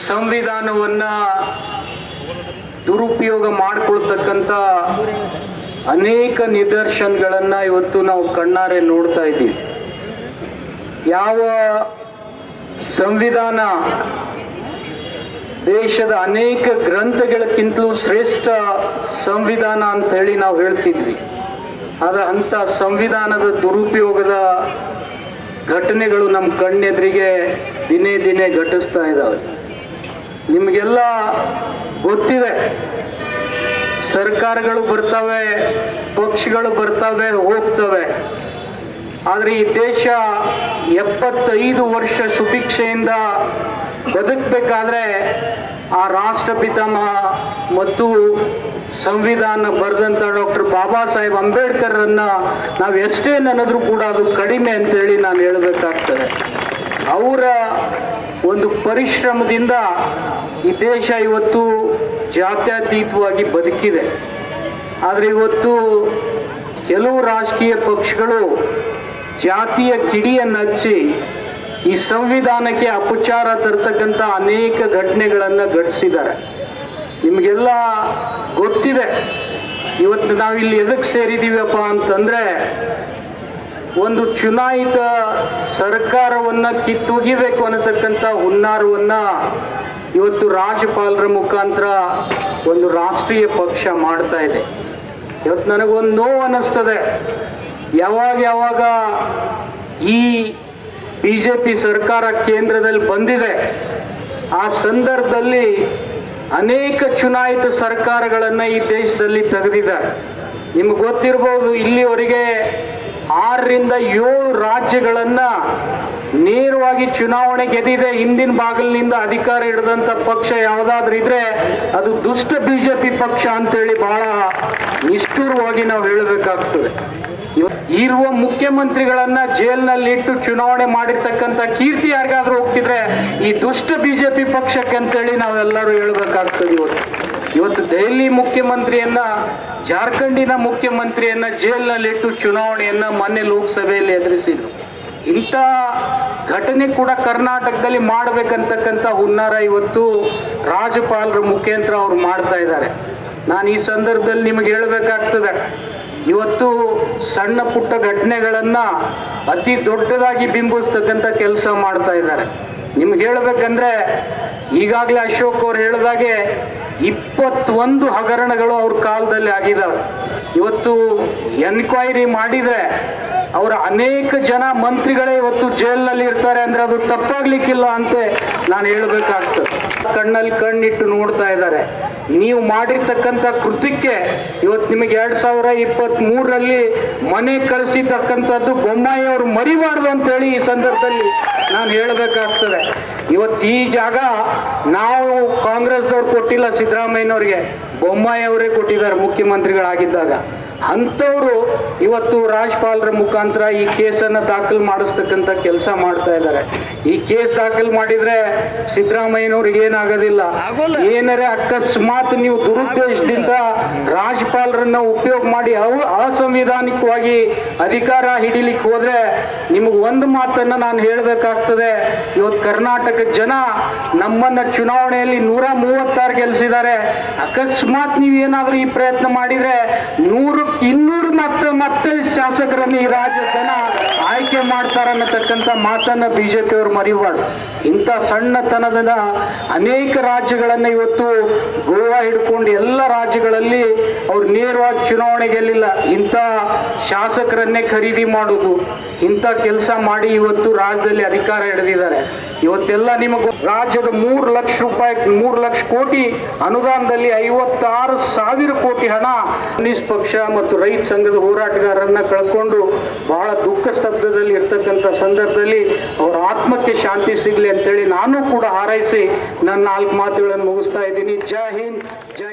ಸಂವಿಧಾನವನ್ನ ದುರುಪಯೋಗ ಮಾಡಿಕೊಳ್ತಕ್ಕಂಥ ಅನೇಕ ನಿದರ್ಶನಗಳನ್ನ ಇವತ್ತು ನಾವು ಕಣ್ಣಾರೆ ನೋಡ್ತಾ ಇದ್ದೀವಿ. ಯಾವ ಸಂವಿಧಾನ ದೇಶದ ಅನೇಕ ಗ್ರಂಥಗಳಕ್ಕಿಂತಲೂ ಶ್ರೇಷ್ಠ ಸಂವಿಧಾನ ಅಂತ ಹೇಳಿ ನಾವು ಹೇಳ್ತಿದ್ವಿ, ಆದ್ರೆ ಅಂಥ ಸಂವಿಧಾನದ ದುರುಪಯೋಗದ ಘಟನೆಗಳು ನಮ್ಮ ಕಣ್ಣೆದುರಿಗೆ ದಿನೇ ದಿನೇ ಘಟಿಸ್ತಾ ಇದ್ದಾವೆ. ನಿಮಗೆಲ್ಲ ಗೊತ್ತಿದೆ, ಸರ್ಕಾರಗಳು ಬರ್ತವೆ, ಪಕ್ಷಗಳು ಬರ್ತವೆ, ಹೋಗ್ತವೆ. ಆದರೆ ಈ ದೇಶ 75 ವರ್ಷ ಸುಭಿಕ್ಷೆಯಿಂದ ಬದುಕಬೇಕಾದ್ರೆ ಆ ರಾಷ್ಟ್ರಪಿತಾಮಹ ಮತ್ತು ಸಂವಿಧಾನ ಬರೆದಂಥ ಡಾಕ್ಟರ್ ಬಾಬಾ ಸಾಹೇಬ್ ಅಂಬೇಡ್ಕರ್ರನ್ನ ನಾವು ಎಷ್ಟೇ ನೆನೆದ್ರೂ ಕೂಡ ಅದು ಕಡಿಮೆ ಅಂತೇಳಿ ನಾನು ಹೇಳಬೇಕಾಗ್ತದೆ. ಅವರ ಒಂದು ಪರಿಶ್ರಮದಿಂದ ಈ ದೇಶ ಇವತ್ತು ಜಾತ್ಯತೀತವಾಗಿ ಬದುಕಿದೆ. ಆದರೆ ಇವತ್ತು ಕೆಲವು ರಾಜಕೀಯ ಪಕ್ಷಗಳು ಜಾತಿಯ ಕಿಡಿಯನ್ನು ಹಚ್ಚಿ ಈ ಸಂವಿಧಾನಕ್ಕೆ ಅಪಚಾರ ತರ್ತಕ್ಕಂಥ ಅನೇಕ ಘಟನೆಗಳನ್ನು ಘಟಿಸಿದ್ದಾರೆ. ನಿಮಗೆಲ್ಲ ಗೊತ್ತಿದೆ, ಇವತ್ತು ನಾವಿಲ್ಲಿ ಎದಕ್ಕೆ ಸೇರಿದ್ದೀವಪ್ಪ ಅಂತಂದ್ರೆ, ಒಂದು ಚುನಾಯಿತ ಸರ್ಕಾರವನ್ನ ಕಿತ್ತೊಗಿಬೇಕು ಅನ್ನತಕ್ಕಂಥ ಹುನ್ನಾರವನ್ನ ಇವತ್ತು ರಾಜ್ಯಪಾಲರ ಮುಖಾಂತರ ಒಂದು ರಾಷ್ಟ್ರೀಯ ಪಕ್ಷ ಮಾಡ್ತಾ ಇದೆ. ಇವತ್ತು ನನಗೊಂದು ನೋವು ಅನ್ನಿಸ್ತದೆ, ಯಾವಾಗ ಈ BJP ಸರ್ಕಾರ ಕೇಂದ್ರದಲ್ಲಿ ಬಂದಿದೆ, ಆ ಸಂದರ್ಭದಲ್ಲಿ ಅನೇಕ ಚುನಾಯಿತ ಸರ್ಕಾರಗಳನ್ನು ಈ ದೇಶದಲ್ಲಿ ತೆಗೆದಿದ್ದಾರೆ. ನಿಮ್ಗೆ ಗೊತ್ತಿರಬಹುದು, ಇಲ್ಲಿವರೆಗೆ 6 ರಿಂದ 7 ರಾಜ್ಯಗಳನ್ನ ನೇರವಾಗಿ ಚುನಾವಣೆ ಗೆದ್ದಿದೆ. ಹಿಂದಿನ ಬಾಗಿಲಿನಿಂದ ಅಧಿಕಾರ ಹಿಡಿದಂತ ಪಕ್ಷ ಯಾವುದಾದ್ರೂ ಇದ್ರೆ ಅದು ದುಷ್ಟ BJP ಪಕ್ಷ ಅಂತೇಳಿ ಬಹಳ ನಿಷ್ಠುರವಾಗಿ ನಾವು ಹೇಳಬೇಕಾಗ್ತದೆ. ಇರುವ ಮುಖ್ಯಮಂತ್ರಿಗಳನ್ನ ಜೈಲಿನಲ್ಲಿ ಇಟ್ಟು ಚುನಾವಣೆ ಮಾಡಿರ್ತಕ್ಕಂಥ ಕೀರ್ತಿ ಯಾರಿಗಾದ್ರೂ ಹೋಗ್ತಿದ್ರೆ ಈ ದುಷ್ಟ BJP ಪಕ್ಷಕ್ಕೆ ಅಂತೇಳಿ ನಾವೆಲ್ಲರೂ ಹೇಳಬೇಕಾಗ್ತದೆ. ಇವತ್ತು ದೆಹಲಿ ಮುಖ್ಯಮಂತ್ರಿಯನ್ನ, ಜಾರ್ಖಂಡಿನ ಮುಖ್ಯಮಂತ್ರಿಯನ್ನ ಜೈಲಿನಲ್ಲಿಟ್ಟು ಚುನಾವಣೆಯನ್ನ ಮೊನ್ನೆ ಲೋಕಸಭೆಯಲ್ಲಿ ಎದುರಿಸಿದ್ರು. ಇಂಥ ಘಟನೆ ಕೂಡ ಕರ್ನಾಟಕದಲ್ಲಿ ಮಾಡಬೇಕಂತಕ್ಕಂಥ ಹುನ್ನಾರ ಇವತ್ತು ರಾಜ್ಯಪಾಲರ ಮುಖಾಂತರ ಅವ್ರು ಮಾಡ್ತಾ ಇದ್ದಾರೆ. ನಾನು ಈ ಸಂದರ್ಭದಲ್ಲಿ ನಿಮಗೆ ಹೇಳಬೇಕಾಗ್ತದೆ, ಇವತ್ತು ಸಣ್ಣ ಪುಟ್ಟ ಘಟನೆಗಳನ್ನ ಅತಿ ದೊಡ್ಡದಾಗಿ ಬಿಂಬಿಸ್ತಕ್ಕಂಥ ಕೆಲಸ ಮಾಡ್ತಾ ಇದ್ದಾರೆ. ನಿಮ್ಗೆ ಹೇಳ್ಬೇಕಂದ್ರೆ, ಈಗಾಗಲೇ ಅಶೋಕ್ ಅವ್ರು ಹೇಳಿದಾಗೆ 21 ಹಗರಣಗಳು ಅವ್ರ ಕಾಲದಲ್ಲಿ ಆಗಿದ್ದಾವೆ. ಇವತ್ತು ಎನ್ಕ್ವೈರಿ ಮಾಡಿದ್ರೆ ಅವರ ಅನೇಕ ಜನ ಮಂತ್ರಿಗಳೇ ಇವತ್ತು ಜೈಲಿನಲ್ಲಿ ಇರ್ತಾರೆ ಅಂದ್ರೆ ಅದು ತಪ್ಪಾಗ್ಲಿಕ್ಕಿಲ್ಲ ಅಂತ ನಾನು ಹೇಳಬೇಕಾಗ್ತದೆ. ಕಣ್ಣಲ್ಲಿ ಕಣ್ಣಿಟ್ಟು ನೋಡ್ತಾ ಇದ್ದಾರೆ. ನೀವು ಮಾಡಿರ್ತಕ್ಕಂಥ ಕೃತ್ಯಕ್ಕೆ ಇವತ್ತು ನಿಮಗೆ 2023ರಲ್ಲಿ ಮನೆ ಕಳಿಸಿರ್ತಕ್ಕಂಥದ್ದು ಬೊಮ್ಮಾಯಿ ಅವರು ಮರಿಬಾರ್ದು ಅಂತೇಳಿ ಈ ಸಂದರ್ಭದಲ್ಲಿ ನಾನು ಹೇಳಬೇಕಾಗ್ತದೆ. ಇವತ್ತು ಈ ಜಾಗ ನಾವು ಕಾಂಗ್ರೆಸ್ದವ್ರು ಕೊಟ್ಟಿಲ್ಲ, ಸಿದ್ದರಾಮಯ್ಯನವ್ರಿಗೆ ಬೊಮ್ಮಾಯಿ ಅವರೇ ಕೊಟ್ಟಿದ್ದಾರೆ ಮುಖ್ಯಮಂತ್ರಿಗಳಾಗಿದ್ದಾಗ. ಅಂಥವ್ರು ಇವತ್ತು ರಾಜ್ಯಪಾಲರ ಮುಖಾಂತರ ಈ ಕೇಸನ್ನು ದಾಖಲು ಮಾಡಿಸ್ತಕ್ಕಂಥ ಕೆಲಸ ಮಾಡ್ತಾ ಇದ್ದಾರೆ. ಈ ಕೇಸ್ ದಾಖಲು ಮಾಡಿದ್ರೆ ಸಿದ್ದರಾಮಯ್ಯನವ್ರಿಗೆ ಏನಾಗೋದಿಲ್ಲ. ಏನಾರೆ ಅಕಸ್ಮಾತ್ ನೀವು ದುರುದ್ದೇಶದಿಂದ ರಾಜ್ಯಪಾಲರನ್ನ ಉಪಯೋಗ ಮಾಡಿ ಅಸಂವಿಧಾನಿಕವಾಗಿ ಅಧಿಕಾರ ಹಿಡಿಲಿಕ್ಕೆ ಹೋದ್ರೆ ನಿಮಗೆ ಒಂದು ಮಾತನ್ನ ನಾನು ಹೇಳಬೇಕಾಗ್ತದೆ. ಇವತ್ತು ಕರ್ನಾಟಕ ಜನ ನಮ್ಮನ್ನ ಚುನಾವಣೆಯಲ್ಲಿ 136 ಗೆಲ್ಲಿಸಿದ್ದಾರೆ. ಅಕಸ್ಮಾತ್ ನೀವೇನಾದ್ರೂ ಈ ಪ್ರಯತ್ನ ಮಾಡಿದ್ರೆ 100ಕ್ಕೆ 200 ಮತ್ತೆ ಶಾಸಕರನ್ನು ಈ ರಾಜ್ಯದ ಜನ ಆಯ್ಕೆ ಮಾಡ್ತಾರನ್ನತಕ್ಕಂಥ ಮಾತನ್ನ BJP ಅವರು ಮರಿಬಾರ್ದು. ಇಂಥ ಸಣ್ಣತನದ ಅನೇಕ ರಾಜ್ಯಗಳನ್ನ ಇವತ್ತು ಗೋವಾ ಹಿಡ್ಕೊಂಡು ಎಲ್ಲ ರಾಜ್ಯಗಳಲ್ಲಿ ಅವ್ರು ನೇರವಾಗಿ ಚುನಾವಣೆ ಗೆಲ್ಲಿಲ್ಲ. ಇಂಥ ಶಾಸಕರನ್ನೇ ಖರೀದಿ ಮಾಡುವುದು, ಇಂಥ ಕೆಲಸ ಮಾಡಿ ಇವತ್ತು ರಾಜ್ಯದಲ್ಲಿ ಅಧಿಕಾರ ಹಿಡಿದಿದ್ದಾರೆ. ಇವತ್ತೆಲ್ಲ ನಿಮಗೆ ರಾಜ್ಯದ 3 ಲಕ್ಷ ರೂಪಾಯಿ 3 ಲಕ್ಷ ಕೋಟಿ ಅನುದಾನದಲ್ಲಿ 56,000 ಕೋಟಿ ಹಣ ಕಮ್ಯುನಿಸ್ಟ್ ಪಕ್ಷ ಮತ್ತು ರೈತ ಸಂಘದ ಹೋರಾಟಗಾರರನ್ನ ಕಳ್ಕೊಂಡು ಬಹಳ ದುಃಖ ಸ್ತಬ್ಧದಲ್ಲಿ ಇರ್ತಕ್ಕಂಥ ಸಂದರ್ಭದಲ್ಲಿ ಅವರ ಆತ್ಮಕ್ಕೆ ಶಾಂತಿ ಸಿಗಲಿ ಅಂತೇಳಿ ನಾನು ಕೂಡ ಹಾರೈಸಿ ನನ್ನ 4 ಮಾತುಗಳನ್ನು ಮುಗಿಸ್ತಾ ಇದ್ದೀನಿ. ಜೈ ಹಿಂದ್, ಜೈ